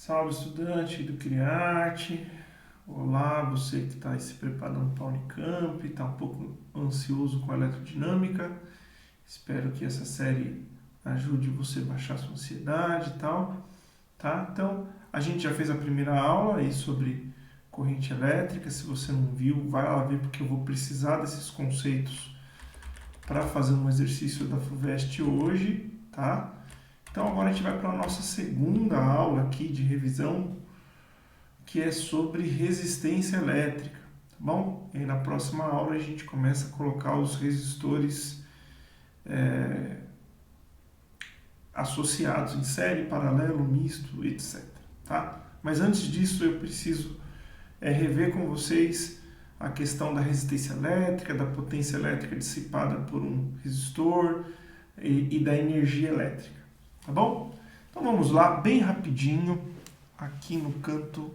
Salve, estudante do Criarte. Olá, você que está se preparando para a Unicamp, está um pouco ansioso com a eletrodinâmica. Espero que essa série ajude você a baixar sua ansiedade e tal, tá? Então, a gente já fez a primeira aula aí sobre corrente elétrica. Se você não viu, vai lá ver, porque eu vou precisar desses conceitos para fazer um exercício da FUVEST hoje, tá? Então agora a gente vai para a nossa segunda aula aqui de revisão, que é sobre resistência elétrica, tá bom? E aí na próxima aula a gente começa a colocar os resistores associados em série, paralelo, misto, etc. Tá? Mas antes disso eu preciso rever com vocês a questão da resistência elétrica, da potência elétrica dissipada por um resistor e da energia elétrica. Tá bom? Então vamos lá, bem rapidinho, aqui no canto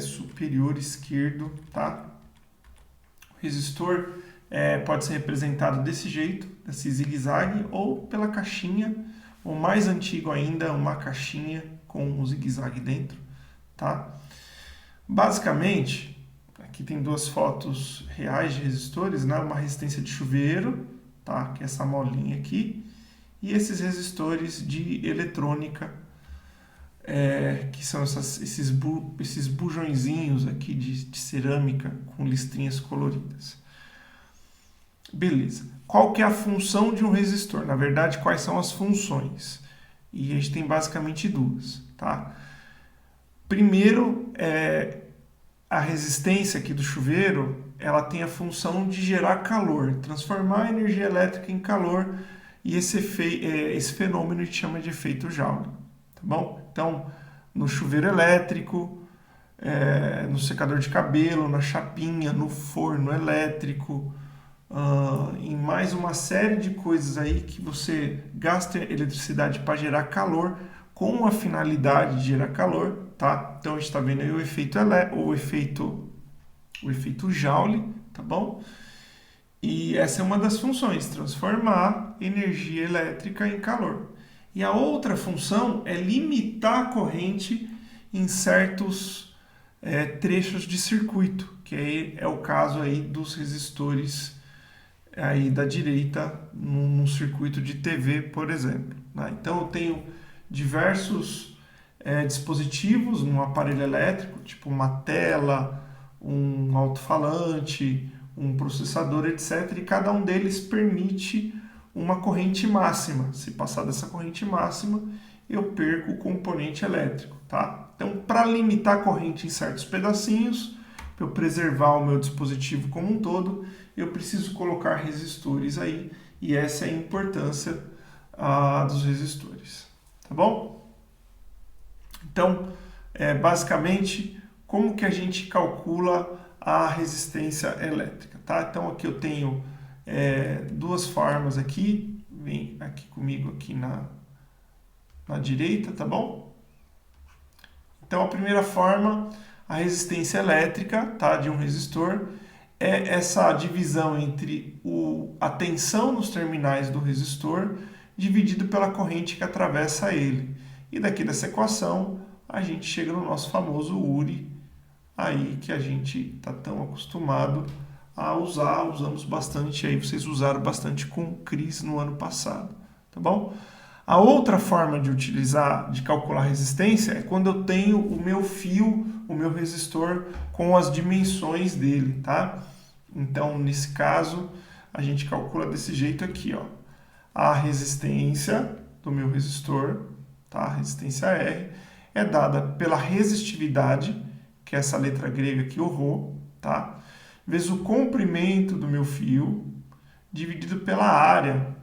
superior esquerdo, tá? O resistor pode ser representado desse jeito, desse zigue-zague, ou pela caixinha, ou mais antigo ainda, uma caixinha com um zigue-zague dentro, tá? Basicamente, aqui tem duas fotos reais de resistores, né? Uma resistência de chuveiro, tá? Que é essa molinha aqui, e esses resistores de eletrônica, que são esses bujõezinhos aqui de cerâmica com listrinhas coloridas. Beleza. Qual que é a função de um resistor? Na verdade, quais são as funções? E a gente tem basicamente duas, tá? Primeiro, a resistência aqui do chuveiro, ela tem a função de gerar calor, transformar a energia elétrica em calor, e esse fenômeno a gente chama de efeito Joule, tá bom? Então, no chuveiro elétrico, no secador de cabelo, na chapinha, no forno elétrico, em mais uma série de coisas aí que você gasta eletricidade para gerar calor com a finalidade de gerar calor, tá? Então a gente está vendo aí o efeito Joule, tá bom? E essa é uma das funções, transformar energia elétrica em calor. E a outra função é limitar a corrente em certos trechos de circuito, que aí é o caso aí dos resistores aí da direita num circuito de TV, por exemplo, né? Então eu tenho diversos dispositivos num aparelho elétrico, tipo uma tela, um alto-falante, um processador, etc. E cada um deles permite uma corrente máxima. Se passar dessa corrente máxima, eu perco o componente elétrico, tá? Então, para limitar a corrente em certos pedacinhos, para eu preservar o meu dispositivo como um todo, eu preciso colocar resistores aí, e essa é a importância dos resistores, tá bom? Então, basicamente, como que a gente calcula a resistência elétrica, tá? Então aqui eu tenho duas formas aqui, vem aqui comigo aqui na direita, tá bom? Então a primeira forma, a resistência elétrica, tá, de um resistor, é essa divisão entre a tensão nos terminais do resistor dividido pela corrente que atravessa ele. E daqui dessa equação a gente chega no nosso famoso URI, aí que a gente está tão acostumado a usar, usamos bastante aí, vocês usaram bastante com o CRIS no ano passado, tá bom? A outra forma de calcular resistência é quando eu tenho o meu fio, o meu resistor com as dimensões dele, tá? Então, nesse caso, a gente calcula desse jeito aqui, ó. A resistência do meu resistor, tá? A resistência R, é dada pela resistividade, que é essa letra grega aqui, o ρ, tá? Vezes o comprimento do meu fio, dividido pela área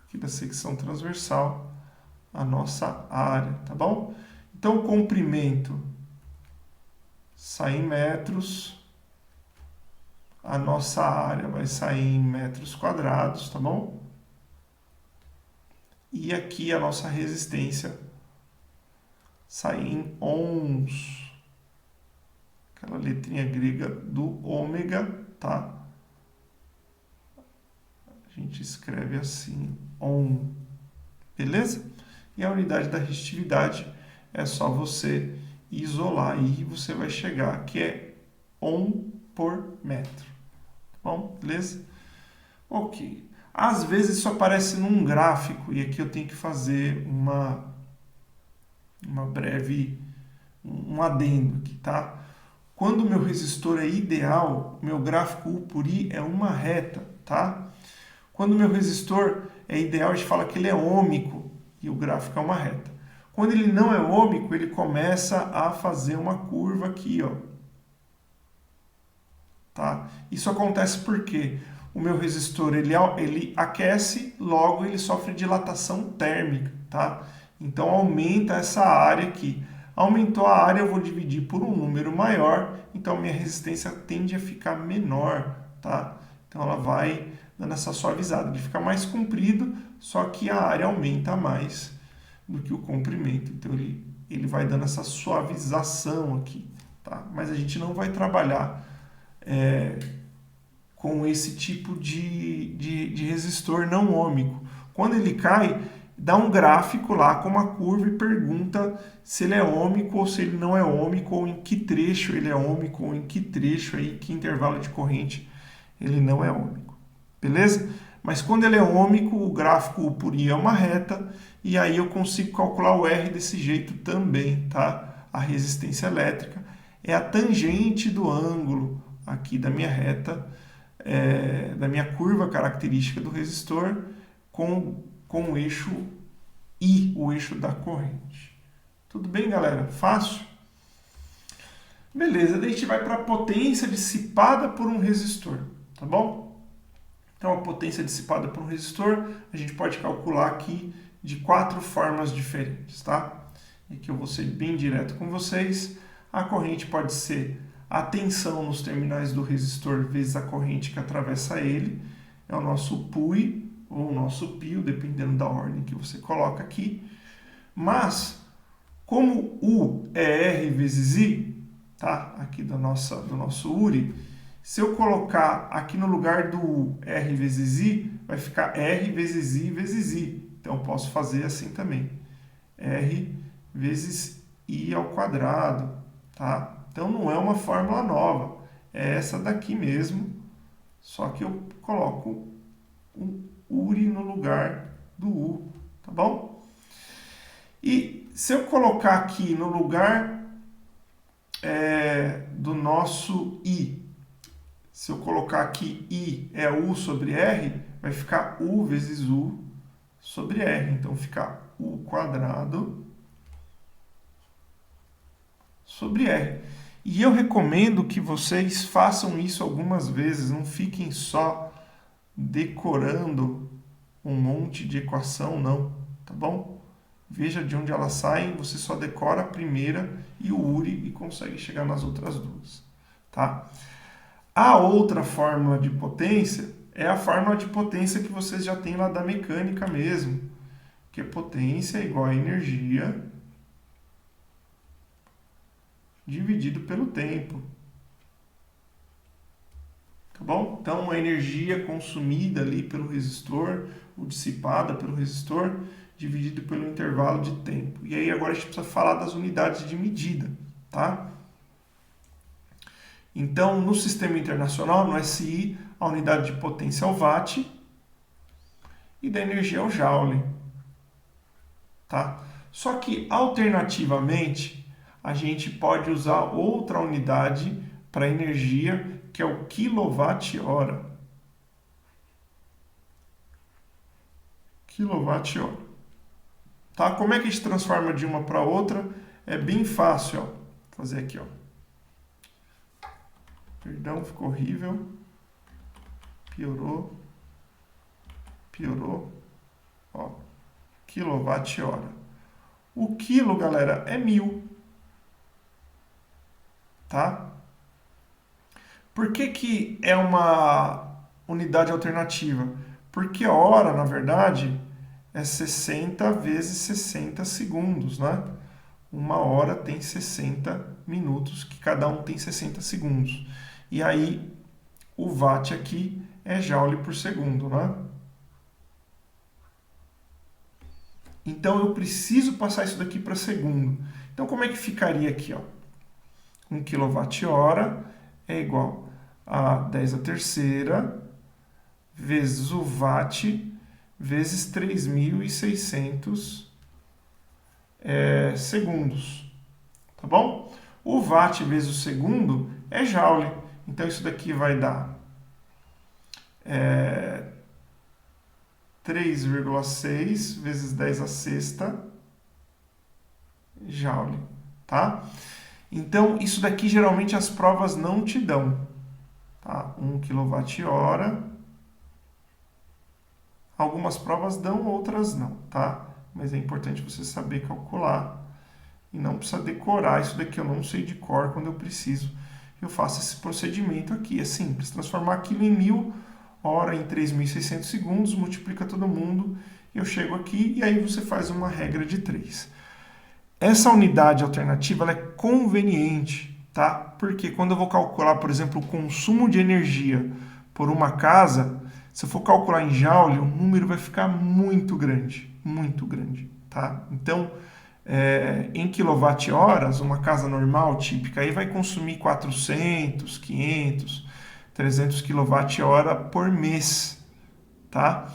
aqui da secção transversal, a nossa área, tá bom? Então, o comprimento sai em metros, a nossa área vai sair em metros quadrados, tá bom? E aqui a nossa resistência sai em ohms, aquela letrinha grega do ômega, tá? A gente escreve assim, ohm, beleza? E a unidade da resistividade é só você isolar aí e você vai chegar que é ohm por metro. Tá bom? Beleza? Ok. Às vezes isso aparece num gráfico e aqui eu tenho que fazer uma breve, um adendo aqui, tá? Quando o meu resistor é ideal, meu gráfico U por I é uma reta, tá? Quando o meu resistor é ideal, a gente fala que ele é ômico e o gráfico é uma reta. Quando ele não é ômico, ele começa a fazer uma curva aqui, ó. Tá? Isso acontece porque o meu resistor ele aquece, logo ele sofre dilatação térmica, tá? Então aumenta essa área aqui. Aumentou a área, eu vou dividir por um número maior, então minha resistência tende a ficar menor, tá? Então ela vai dando essa suavizada, ele fica mais comprido, só que a área aumenta mais do que o comprimento. Então ele vai dando essa suavização aqui, tá? Mas a gente não vai trabalhar com esse tipo de resistor não ômico. Quando ele cai, dá um gráfico lá com uma curva e pergunta se ele é ômico ou se ele não é ômico, ou em que trecho ele é ômico, ou em que trecho aí, que intervalo de corrente ele não é ômico. Beleza? Mas quando ele é ômico, o gráfico U por I é uma reta, e aí eu consigo calcular o R desse jeito também, tá? A resistência elétrica é a tangente do ângulo aqui da minha reta, da minha curva característica do resistor com o eixo I, o eixo da corrente. Tudo bem, galera? Fácil? Beleza, daí a gente vai para a potência dissipada por um resistor, tá bom? Então, a potência dissipada por um resistor, a gente pode calcular aqui de 4 formas diferentes, tá? E aqui eu vou ser bem direto com vocês. A corrente pode ser a tensão nos terminais do resistor vezes a corrente que atravessa ele, é o nosso PUI ou o nosso pio, dependendo da ordem que você coloca aqui. Mas, como U é R vezes I, tá? Aqui do nosso URI, se eu colocar aqui no lugar do U R vezes I, vai ficar R vezes I vezes I. Então, eu posso fazer assim também. R vezes I ao quadrado, tá? Então não é uma fórmula nova, é essa daqui mesmo, só que eu coloco o URI no lugar do U, tá bom? E se eu colocar aqui no lugar do nosso I, se eu colocar aqui I é U sobre R, vai ficar U vezes U sobre R, então fica U quadrado sobre R. E eu recomendo que vocês façam isso algumas vezes, não fiquem só decorando um monte de equação, não, tá bom? Veja de onde elas saem, você só decora a primeira e o URI e consegue chegar nas outras duas, tá? A outra fórmula de potência é a fórmula de potência que vocês já têm lá da mecânica mesmo, que é potência igual a energia dividido pelo tempo. Tá bom? Então, a energia consumida ali pelo resistor, ou dissipada pelo resistor, dividido pelo intervalo de tempo. E aí agora a gente precisa falar das unidades de medida, tá? Então, no sistema internacional, no SI, a unidade de potência é o watt e da energia é o joule, tá? Só que, alternativamente, a gente pode usar outra unidade para energia, que é o quilowatt-hora. Quilowatt-hora. Tá? Como é que a gente transforma de uma para outra? É bem fácil, ó. Vou fazer aqui, ó. Perdão, ficou horrível. Piorou. Piorou. Ó. Quilowatt-hora. O quilo, galera, é 1000. Tá? Por que é uma unidade alternativa? Porque a hora, na verdade, é 60 vezes 60 segundos, né? Uma hora tem 60 minutos, que cada um tem 60 segundos. E aí, o watt aqui é joule por segundo, né? Então eu preciso passar isso daqui para segundo. Então como é que ficaria aqui? Ó? 1 kWh é igual a 10 a terceira vezes o watt vezes 3.600 segundos. Tá bom? O watt vezes o segundo é joule. Então isso daqui vai dar 3,6 vezes 10 a sexta joule, tá? Então, isso daqui geralmente as provas não te dão, tá? 1 kWh. Algumas provas dão, outras não, tá? Mas é importante você saber calcular e não precisa decorar. Isso daqui eu não sei de cor. Quando eu preciso, eu faço esse procedimento aqui. É simples, transformar aquilo em 1.000, hora em 3.600 segundos, multiplica todo mundo, eu chego aqui e aí você faz uma regra de 3. Essa unidade alternativa ela é conveniente, tá? Porque quando eu vou calcular, por exemplo, o consumo de energia por uma casa, se eu for calcular em joule, o número vai ficar muito grande, tá? Então, em quilowatt-horas, uma casa normal, típica, aí vai consumir 400, 500, 300 kWh por mês, tá?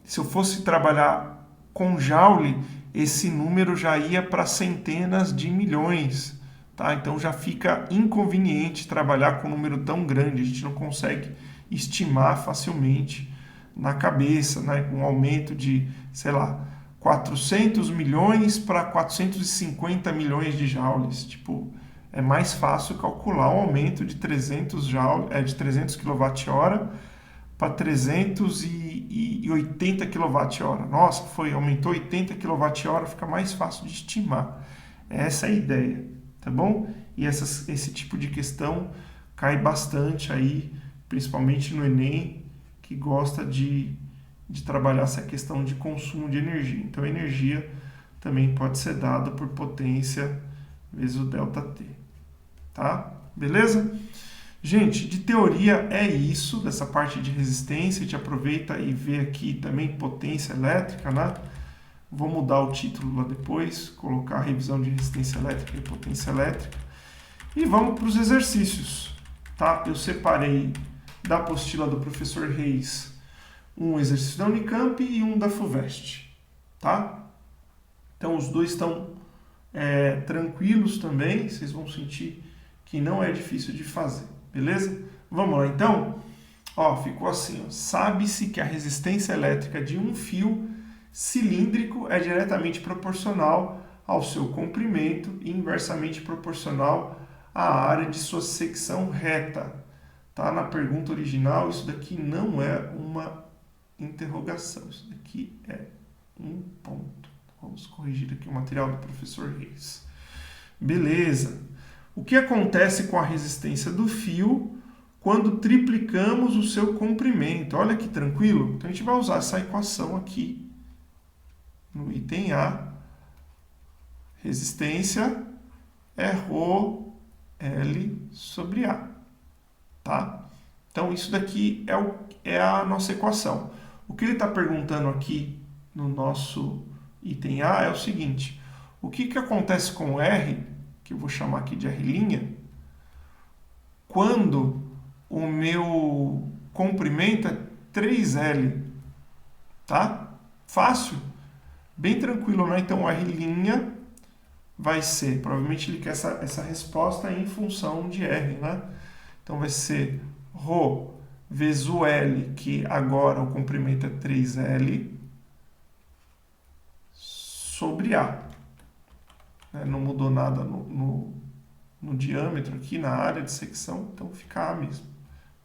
Se eu fosse trabalhar com joule, esse número já ia para centenas de milhões, tá? Então já fica inconveniente trabalhar com um número tão grande, a gente não consegue estimar facilmente na cabeça, né? Com um aumento de, sei lá, 400 milhões para 450 milhões de joules, tipo, é mais fácil calcular um aumento de 300 de 300 kWh para 380 kWh. Nossa, aumentou 80 kWh, fica mais fácil de estimar. Essa é a ideia, tá bom? E esse tipo de questão cai bastante aí, principalmente no Enem, que gosta de trabalhar essa questão de consumo de energia. Então, a energia também pode ser dada por potência vezes o ΔT, tá? Beleza? Gente, de teoria é isso, dessa parte de resistência. A gente aproveita e vê aqui também potência elétrica, né? Vou mudar o título lá depois, colocar revisão de resistência elétrica e potência elétrica. E vamos para os exercícios, tá? Eu separei da apostila do professor Reis um exercício da Unicamp e um da FUVEST, tá? Então os dois estão tranquilos também, vocês vão sentir que não é difícil de fazer, beleza? Vamos lá então? Ó, ficou assim, ó. Sabe-se que a resistência elétrica de um fio cilíndrico é diretamente proporcional ao seu comprimento e inversamente proporcional à área de sua secção reta. Tá? Na pergunta original, isso daqui não é uma interrogação, isso daqui é um ponto. Vamos corrigir aqui o material do professor Reis. Beleza. O que acontece com a resistência do fio quando triplicamos o seu comprimento? Olha que tranquilo. Então a gente vai usar essa equação aqui no item A. Resistência é ρ L sobre A. Tá? Então isso daqui é a nossa equação. O que ele está perguntando aqui no nosso item A é o seguinte: o que acontece com o R, que eu vou chamar aqui de R', quando o meu comprimento é 3L? Tá? Fácil? Bem tranquilo, né? Então o R' vai ser, provavelmente ele quer essa resposta em função de R, né? Então vai ser ρ vezes o L, que agora o comprimento é 3L, sobre A. Não mudou nada no diâmetro aqui, na área de secção, então fica A mesmo.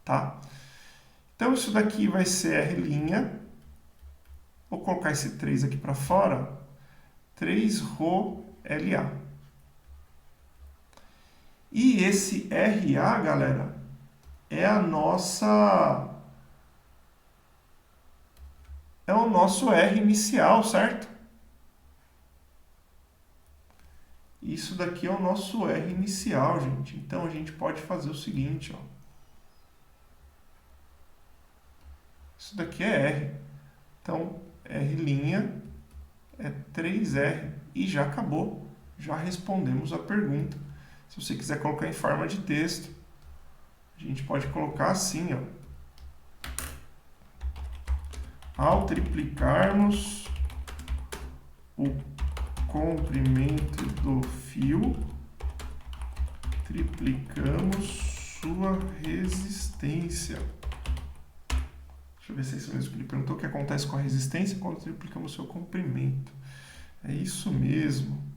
Tá? Então isso daqui vai ser R'. Vou colocar esse 3 aqui para fora. 3ρLA. E esse RA, galera, é o nosso R inicial, certo? Isso daqui é o nosso R inicial, gente. Então a gente pode fazer o seguinte, ó. Isso daqui é R. Então, R' é 3R. E já acabou. Já respondemos a pergunta. Se você quiser colocar em forma de texto, a gente pode colocar assim, ó. Ao triplicarmos o comprimento do fio, triplicamos sua resistência. Deixa eu ver se é isso mesmo que ele perguntou. O que acontece com a resistência quando triplicamos o seu comprimento? É isso mesmo.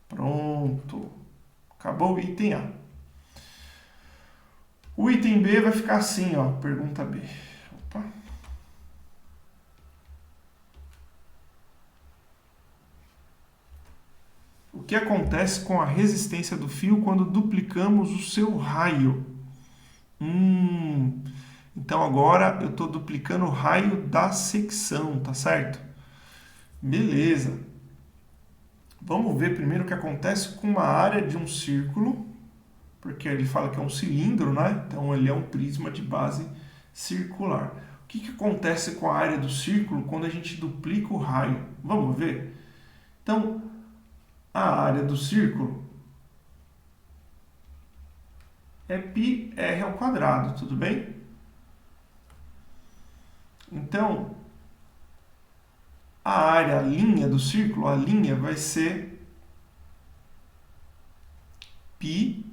Pronto. Acabou o item A. O item B vai ficar assim, ó. Pergunta B. Opa. O que acontece com a resistência do fio quando duplicamos o seu raio? Então agora eu estou duplicando o raio da secção, tá certo? Beleza. Vamos ver primeiro o que acontece com uma área de um círculo, porque ele fala que é um cilindro, né? Então ele é um prisma de base circular. O que acontece com a área do círculo quando a gente duplica o raio? Vamos ver? Então, a área do círculo é πr ao quadrado, tudo bem? Então, a área, a linha do círculo, a linha vai ser π,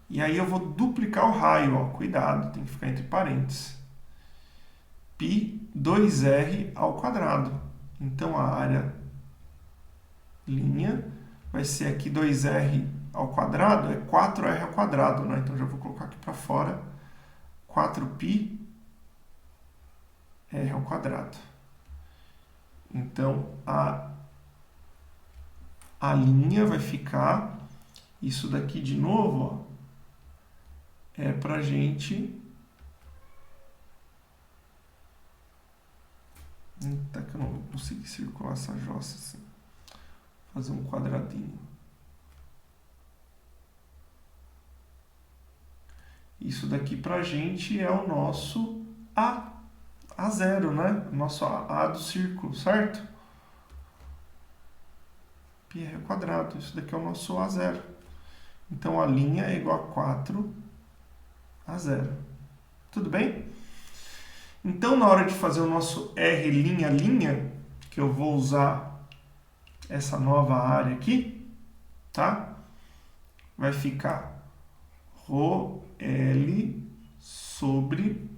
e aí eu vou duplicar o raio, ó, cuidado, tem que ficar entre parênteses. π 2r ao quadrado. Então, a área linha vai ser aqui 2r ao quadrado, é 4r ao quadrado, né? Então, já vou colocar aqui para fora, 4π r ao quadrado. Então, a linha vai ficar, isso daqui de novo, ó, é para a gente... Eita, que eu não vou conseguir circular essa jossa assim. Fazer um quadradinho. Isso daqui para a gente é o nosso A0, né? O nosso A do círculo, certo? Πr ao quadrado. Isso daqui é o nosso A0. Então, a linha é igual a 4A0. Tudo bem? Então, na hora de fazer o nosso R linha, que eu vou usar essa nova área aqui, tá? Vai ficar ρL sobre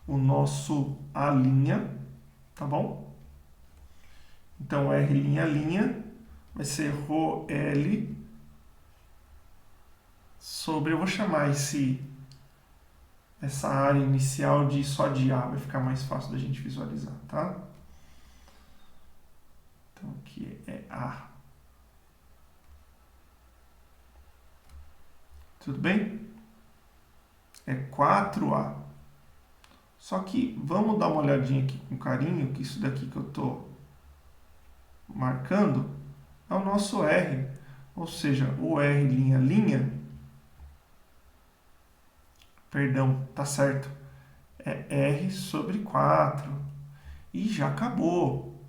o nosso A', tá bom? Então, R linha vai ser ρL sobre, eu vou chamar essa área inicial só de A, vai ficar mais fácil da gente visualizar, tá? Então, aqui é A. Tudo bem? É 4A. Só que vamos dar uma olhadinha aqui com carinho, que isso daqui que eu estou marcando é o nosso R. Ou seja, o R linha, perdão, tá certo, é R sobre 4. E já acabou.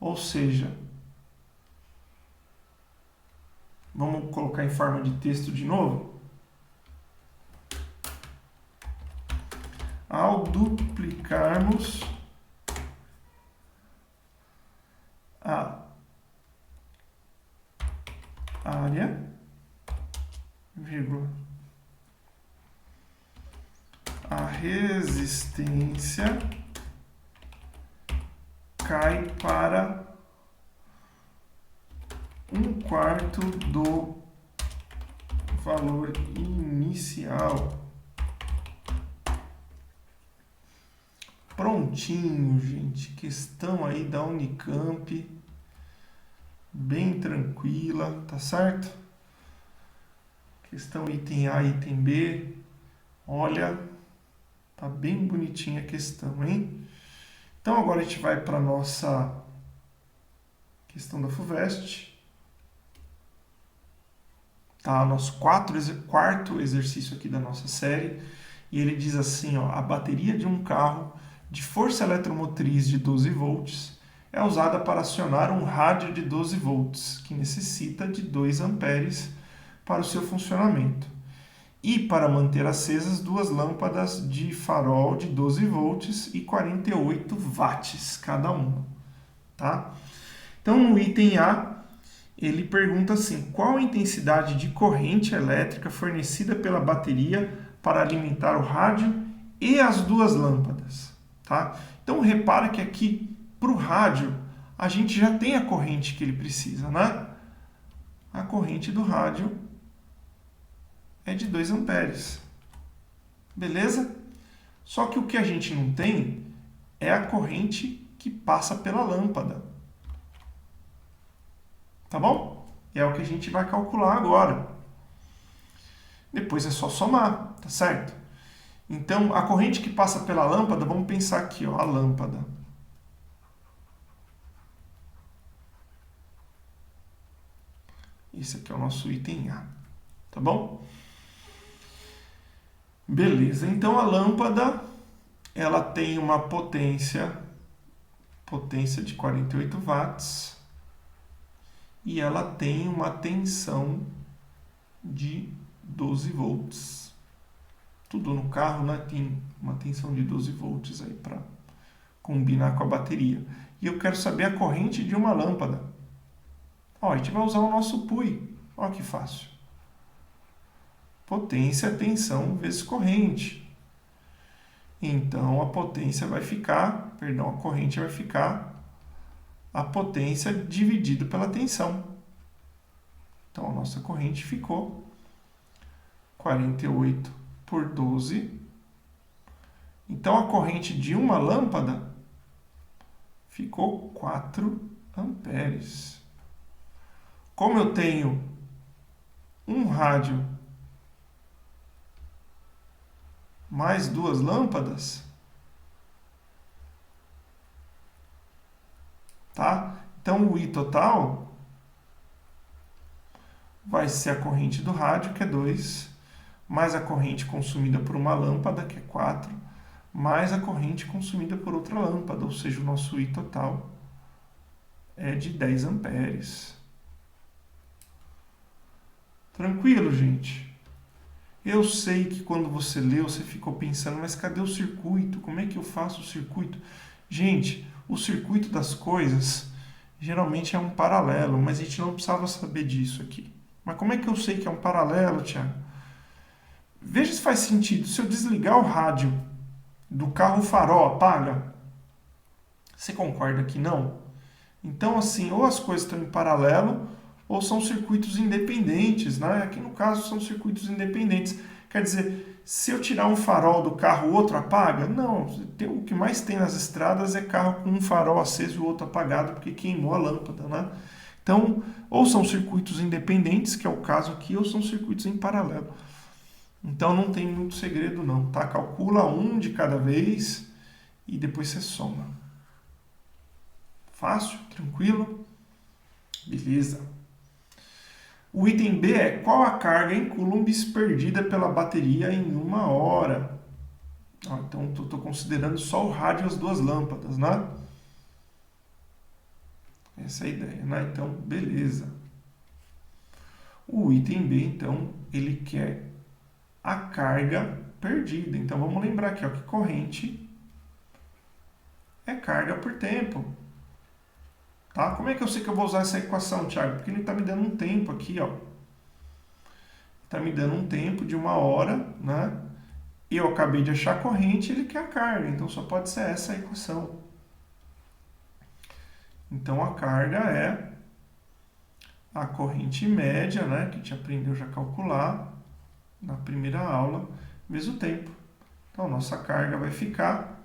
Ou seja, vamos colocar em forma de texto de novo? Ao duplicarmos a área, vírgula, a resistência cai para 1/4 do valor inicial. Prontinho, gente. Questão aí da Unicamp. Bem tranquila, tá certo? Questão item A e item B. Olha, tá bem bonitinha a questão, hein? Então agora a gente vai para a nossa questão da FUVEST. Tá, nosso quarto exercício aqui da nossa série. E ele diz assim, ó, a bateria de um carro de força eletromotriz de 12 volts é usada para acionar um rádio de 12 volts, que necessita de 2 amperes para o seu funcionamento, e para manter acesas duas lâmpadas de farol de 12 volts e 48 watts cada uma. Tá? Então, no item A, ele pergunta assim: qual a intensidade de corrente elétrica fornecida pela bateria para alimentar o rádio e as duas lâmpadas? Tá? Então, repara que aqui, para o rádio, a gente já tem a corrente que ele precisa, né? A corrente do rádio é de 2 amperes. Beleza? Só que o que a gente não tem é a corrente que passa pela lâmpada. Tá bom? É o que a gente vai calcular agora. Depois é só somar, tá certo? Então, a corrente que passa pela lâmpada, vamos pensar aqui, ó, a lâmpada. Esse aqui é o nosso item A, tá bom? Beleza, então a lâmpada, ela tem uma potência de 48 watts e ela tem uma tensão de 12 volts. Tudo no carro, né, tem uma tensão de 12 volts aí para combinar com a bateria. E eu quero saber a corrente de uma lâmpada. Ó, a gente vai usar o nosso PUI. Ó que fácil. Potência, tensão vezes corrente. Então a potência vai ficar, perdão, a corrente vai ficar a potência dividido pela tensão. Então a nossa corrente ficou 48 por 12. Então a corrente de uma lâmpada ficou 4 amperes. Como eu tenho um rádio mais duas lâmpadas, tá? Então o I total vai ser a corrente do rádio, que é 2, mais a corrente consumida por uma lâmpada, que é 4, mais a corrente consumida por outra lâmpada, ou seja, o nosso I total é de 10 amperes. Tranquilo, gente? Eu sei que quando você leu, você ficou pensando, mas cadê o circuito? Como é que eu faço o circuito? Gente, o circuito das coisas geralmente é um paralelo, mas a gente não precisava saber disso aqui. Mas como é que eu sei que é um paralelo, Thiago? Veja se faz sentido. Se eu desligar o rádio do carro, o farol apaga? Você concorda que não? Então, assim, ou as coisas estão em paralelo, ou são circuitos independentes, né? Aqui no caso são circuitos independentes. Quer dizer, se eu tirar um farol do carro, o outro apaga? Não, o que mais tem nas estradas é carro com um farol aceso e o outro apagado, porque queimou a lâmpada, né? Então, ou são circuitos independentes, que é o caso aqui, ou são circuitos em paralelo. Então não tem muito segredo não, tá? Calcula um de cada vez e depois você soma. Fácil? Tranquilo? Beleza. O item B é: qual a carga em coulombs perdida pela bateria em 1 hora? Então, estou considerando só o rádio e as duas lâmpadas, né? Essa é a ideia, né? Então, beleza. O item B, então, ele quer a carga perdida. Então, vamos lembrar aqui, ó, que corrente é carga por tempo. Tá? Como é que eu sei que eu vou usar essa equação, Thiago? Porque ele está me dando um tempo aqui, ó. Está me dando um tempo de 1 hora, né? E eu acabei de achar a corrente, ele quer a carga. Então só pode ser essa a equação. Então a carga é a corrente média, né? Que a gente aprendeu já a calcular na primeira aula, vezes o tempo. Então nossa carga vai ficar...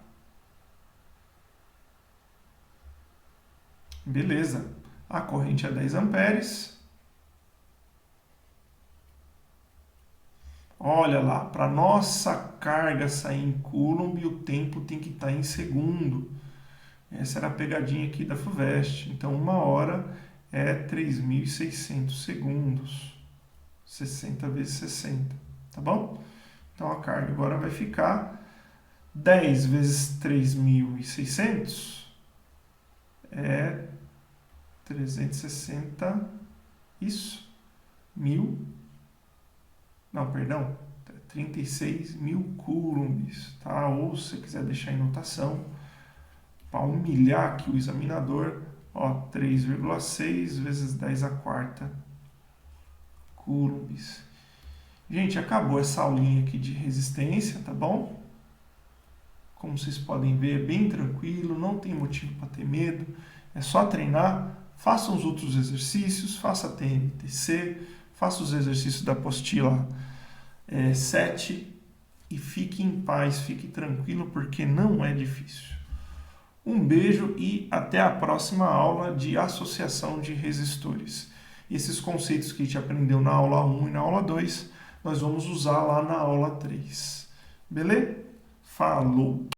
Beleza. A corrente é 10 amperes. Olha lá, para nossa carga sair em coulomb, o tempo tem que estar em segundo. Essa era a pegadinha aqui da FUVEST. Então, 1 hora é 3.600 segundos. 60 vezes 60, tá bom? Então, a carga agora vai ficar 10 vezes 3.600 é 360, isso, mil, não, perdão, 36 mil coulombs, tá? Ou se você quiser deixar em notação, para humilhar aqui o examinador, ó, 3,6 vezes 10 a quarta coulombs. Gente, acabou essa aulinha aqui de resistência, tá bom? Como vocês podem ver, é bem tranquilo, não tem motivo para ter medo, é só treinar, faça os outros exercícios, faça a TNTC, faça os exercícios da apostila 7 e fique em paz, fique tranquilo, porque não é difícil. Um beijo e até a próxima aula de associação de resistores. Esses conceitos que a gente aprendeu na aula 1 e na aula 2, nós vamos usar lá na aula 3. Beleza? Falou!